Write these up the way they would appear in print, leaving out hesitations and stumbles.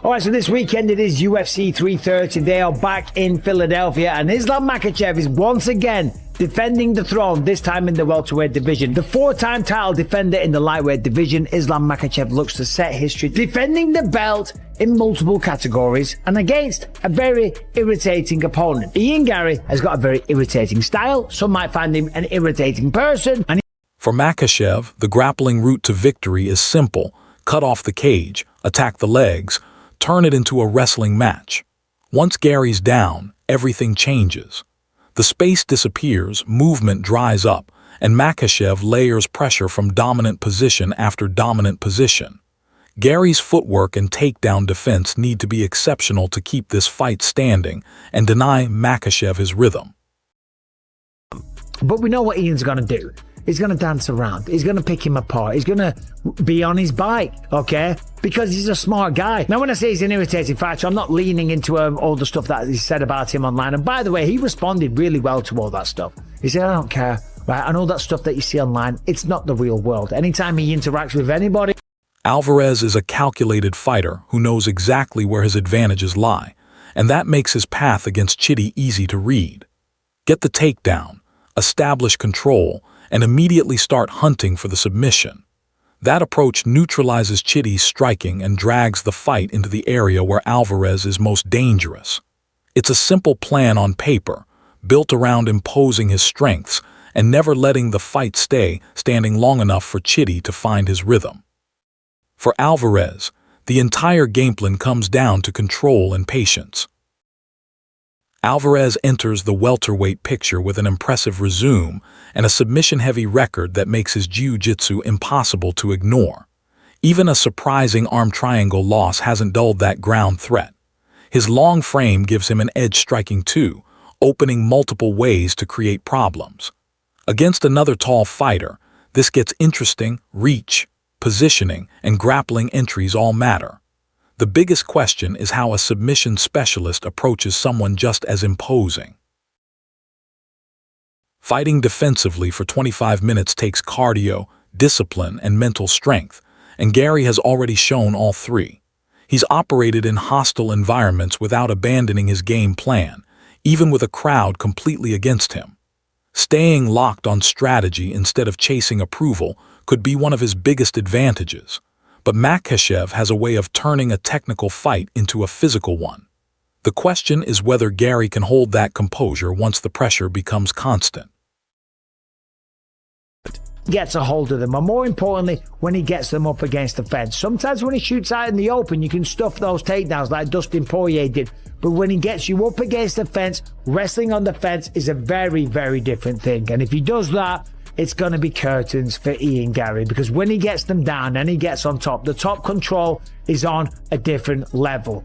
All right, so this weekend it is UFC 330. They are back in Philadelphia, and Islam Makhachev is once again defending the throne, this time in the welterweight division. The four-time title defender in the lightweight division, Islam Makhachev looks to set history, defending the belt in multiple categories and against a very irritating opponent. Ian Garry has got a very irritating style. Some might find him an irritating person. For Makhachev, the grappling route to victory is simple. Cut off the cage, attack the legs, turn it into a wrestling match. Once Garry's down, everything changes. The space disappears, movement dries up, and Makhachev layers pressure from dominant position after dominant position. Garry's footwork and takedown defense need to be exceptional to keep this fight standing and deny Makhachev his rhythm. But we know what Ian's going to do. He's going to dance around. He's going to pick him apart. He's going to be on his bike, okay? Because he's a smart guy. Now, when I say he's an irritating fighter, I'm not leaning into all the stuff that he said about him online. And by the way, he responded really well to all that stuff. He said, I don't care, right? I know that stuff that you see online, it's not the real world. Anytime he interacts with anybody... Alvarez is a calculated fighter who knows exactly where his advantages lie, and that makes his path against Chidi easy to read. Get the takedown, establish control, and immediately start hunting for the submission. That approach neutralizes Chidi's striking and drags the fight into the area where Alvarez is most dangerous. It's a simple plan on paper, built around imposing his strengths and never letting the fight stay standing long enough for Chidi to find his rhythm. For Alvarez, the entire game plan comes down to control and patience. Alvarez enters the welterweight picture with an impressive résumé and a submission-heavy record that makes his jiu-jitsu impossible to ignore. Even a surprising arm triangle loss hasn't dulled that ground threat. His long frame gives him an edge striking too, opening multiple ways to create problems. Against another tall fighter, this gets interesting. Reach, positioning, and grappling entries all matter. The biggest question is how a submission specialist approaches someone just as imposing. Fighting defensively for 25 minutes takes cardio, discipline, and mental strength, and Garry has already shown all three. He's operated in hostile environments without abandoning his game plan, even with a crowd completely against him. Staying locked on strategy instead of chasing approval could be one of his biggest advantages. But Makhachev has a way of turning a technical fight into a physical one. The question is whether Garry can hold that composure once the pressure becomes constant. Gets a hold of them, and more importantly, when he gets them up against the fence. Sometimes when he shoots out in the open, you can stuff those takedowns like Dustin Poirier did. But when he gets you up against the fence, wrestling on the fence is a very, very different thing. And if he does that, it's going to be curtains for Ian Garry, because when he gets them down and he gets on top, the top control is on a different level.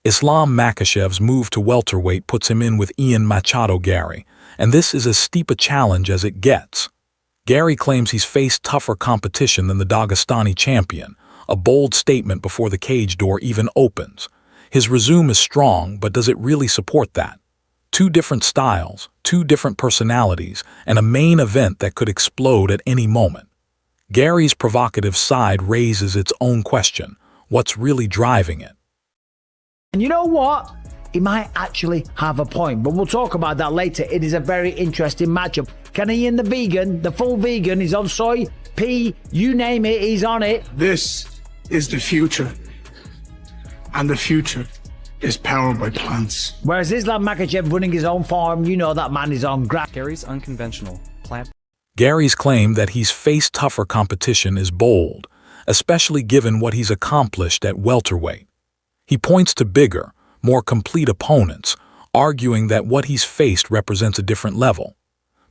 Islam Makhachev's move to welterweight puts him in with Ian Machado Garry, and this is as steep a challenge as it gets. Garry claims he's faced tougher competition than the Dagestani champion, a bold statement before the cage door even opens. His résumé is strong, but does it really support that? Two different styles, two different personalities, and a main event that could explode at any moment. Garry's provocative side raises its own question: what's really driving it? And you know what? He might actually have a point, but we'll talk about that later. It is a very interesting matchup. Can Ian the vegan, the full vegan, he's on soy, pea, you name it, he's on it. This is the future, and the future is powered by plants. Whereas Islam Makhachev running his own farm, you know that man is on Garry's unconventional plant. Garry's claim that he's faced tougher competition is bold, especially given what he's accomplished at welterweight. He points to bigger, more complete opponents, arguing that what he's faced represents a different level.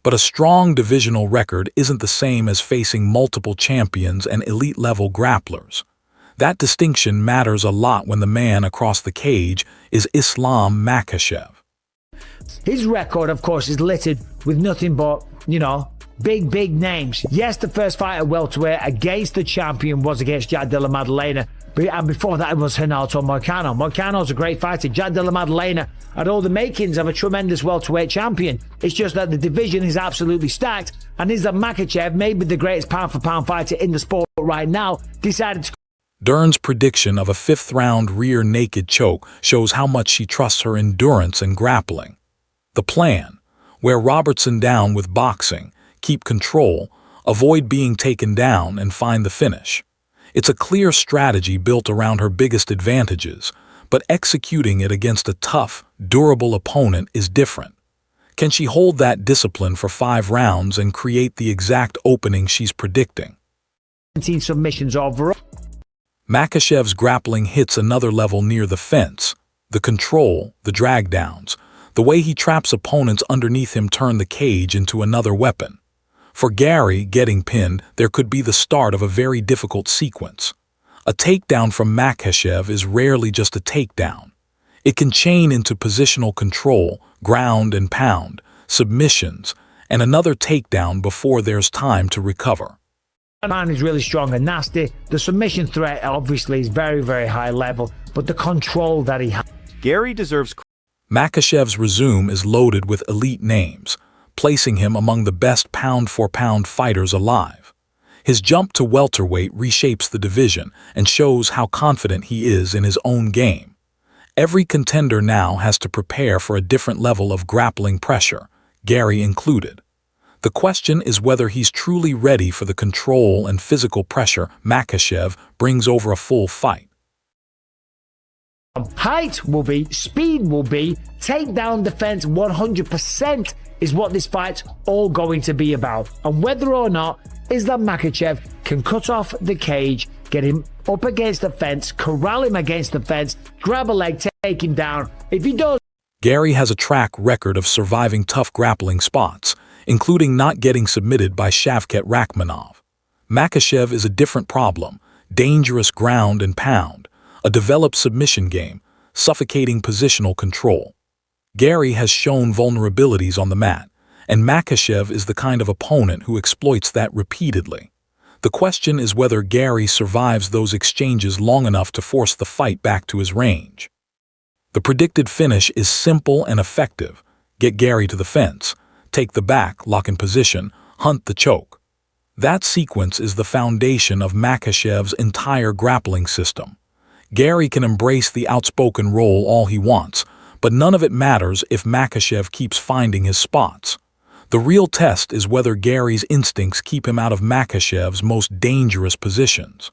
But a strong divisional record isn't the same as facing multiple champions and elite-level grapplers. That distinction matters a lot when the man across the cage is Islam Makhachev. His record, of course, is littered with nothing but, big names. Yes, the first fight at welterweight against the champion was against Jack Della Maddalena, and before that it was Renato Moicano. Moicano's a great fighter. Jack Della Maddalena had all the makings of a tremendous welterweight champion. It's just that the division is absolutely stacked, and Islam Makhachev, maybe the greatest pound-for-pound fighter in the sport right now, decided to... Dern's prediction of a fifth-round rear naked choke shows how much she trusts her endurance and grappling. The plan: wear Robertson down with boxing, keep control, avoid being taken down, and find the finish. It's a clear strategy built around her biggest advantages, but executing it against a tough, durable opponent is different. Can she hold that discipline for 5 rounds and create the exact opening she's predicting? 17 submissions overall. Makhachev's grappling hits another level near the fence. The control, the drag downs, the way he traps opponents underneath him turn the cage into another weapon. For Garry, getting pinned, there could be the start of a very difficult sequence. A takedown from Makhachev is rarely just a takedown. It can chain into positional control, ground and pound, submissions, and another takedown before there's time to recover. Man is really strong and nasty. The submission threat obviously is very, very high level, but the control that he has. Garry deserves. Makhachev's résumé is loaded with elite names, placing him among the best pound-for-pound fighters alive. His jump to welterweight reshapes the division and shows how confident he is in his own game. Every contender now has to prepare for a different level of grappling pressure, Garry included. The question is whether he's truly ready for the control and physical pressure Makhachev brings over a full fight. Height will be, speed will be, takedown defense 100% is what this fight's all going to be about. And whether or not Islam Makhachev can cut off the cage, get him up against the fence, corral him against the fence, grab a leg, take him down. If he does... Garry has a track record of surviving tough grappling spots, including not getting submitted by Shavkat Rakhmonov. Makhachev is a different problem: dangerous ground and pound, a developed submission game, suffocating positional control. Garry has shown vulnerabilities on the mat, and Makhachev is the kind of opponent who exploits that repeatedly. The question is whether Garry survives those exchanges long enough to force the fight back to his range. The predicted finish is simple and effective: get Garry to the fence, take the back, lock in position, hunt the choke. That sequence is the foundation of Makhachev's entire grappling system. Garry can embrace the outspoken role all he wants, but none of it matters if Makhachev keeps finding his spots. The real test is whether Garry's instincts keep him out of Makhachev's most dangerous positions.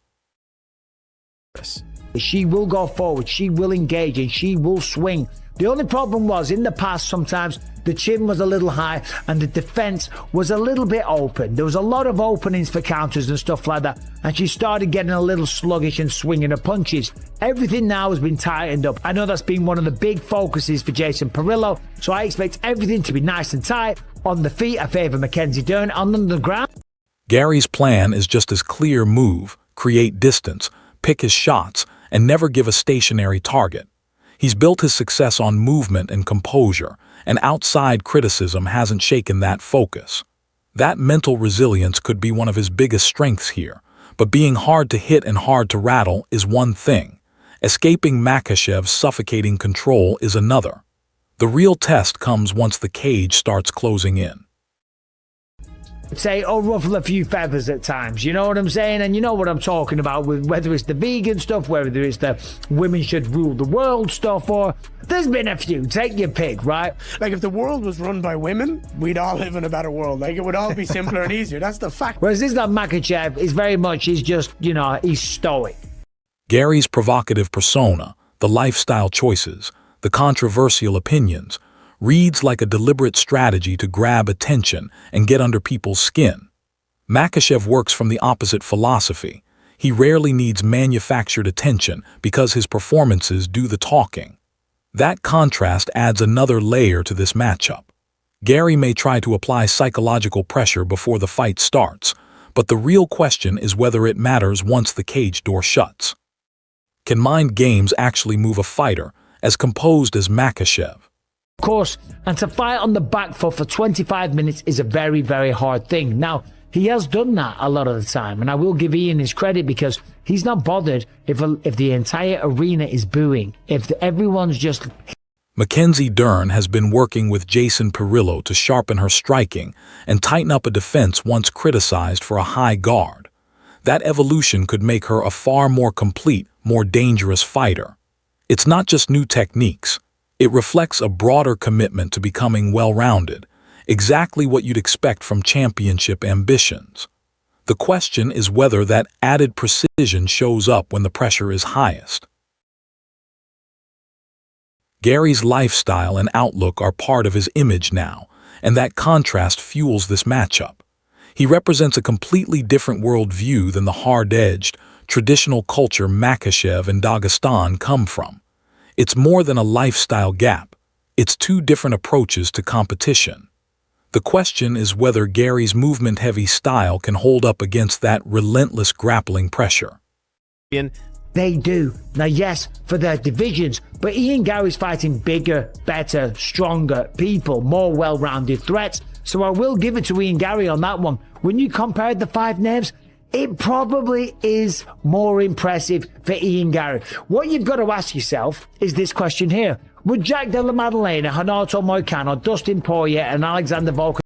She will go forward, she will engage, and she will swing. The only problem was, in the past, sometimes the chin was a little high and the defense was a little bit open. There was a lot of openings for counters and stuff like that, and she started getting a little sluggish and swinging her punches. Everything now has been tightened up. I know that's been one of the big focuses for Jason Pirillo, so I expect everything to be nice and tight. On the feet, I favour Mackenzie Dern. On the ground, Garry's plan is just as clear: move, create distance, pick his shots, and never give a stationary target. He's built his success on movement and composure, and outside criticism hasn't shaken that focus. That mental resilience could be one of his biggest strengths here, but being hard to hit and hard to rattle is one thing. Escaping Makhachev's suffocating control is another. The real test comes once the cage starts closing in. say, oh, ruffle a few feathers at times, you know what I'm saying? And you know what I'm talking about, with whether it's the vegan stuff, whether it's the women should rule the world stuff, or there's been a few, take your pick, right? Like, if the world was run by women, we'd all live in a better world. Like, it would all be simpler and easier. That's the fact. Whereas this that Makhachev is very much, he's just, you know, he's stoic. Garry's provocative persona, the lifestyle choices, the controversial opinions, reads like a deliberate strategy to grab attention and get under people's skin. Makhachev works from the opposite philosophy. He rarely needs manufactured attention because his performances do the talking. That contrast adds another layer to this matchup. Garry may try to apply psychological pressure before the fight starts, but the real question is whether it matters once the cage door shuts. Can mind games actually move a fighter as composed as Makhachev? Of course, and to fight on the back foot for 25 minutes is a very, very hard thing. Now, he has done that a lot of the time, and I will give Ian his credit because he's not bothered if the entire arena is booing, if everyone's just... Mackenzie Dern has been working with Jason Pirillo to sharpen her striking and tighten up a defense once criticized for a high guard. That evolution could make her a far more complete, more dangerous fighter. It's not just new techniques. It reflects a broader commitment to becoming well-rounded, exactly what you'd expect from championship ambitions. The question is whether that added precision shows up when the pressure is highest. Garry's lifestyle and outlook are part of his image now, and that contrast fuels this matchup. He represents a completely different worldview than the hard-edged, traditional culture Makhachev and Dagestan come from. It's more than a lifestyle gap. It's two different approaches to competition. The question is whether Garry's movement-heavy style can hold up against that relentless grappling pressure. They do. Now, yes, for their divisions, but Ian Garry's fighting bigger, better, stronger people, more well-rounded threats, so I will give it to Ian Garry on that one. When you compare the 5 names, it probably is more impressive for Ian Garry. What you've got to ask yourself is this question here. Would Jack Della Maddalena, Renato Moicano, Dustin Poirier and Alexander Volkan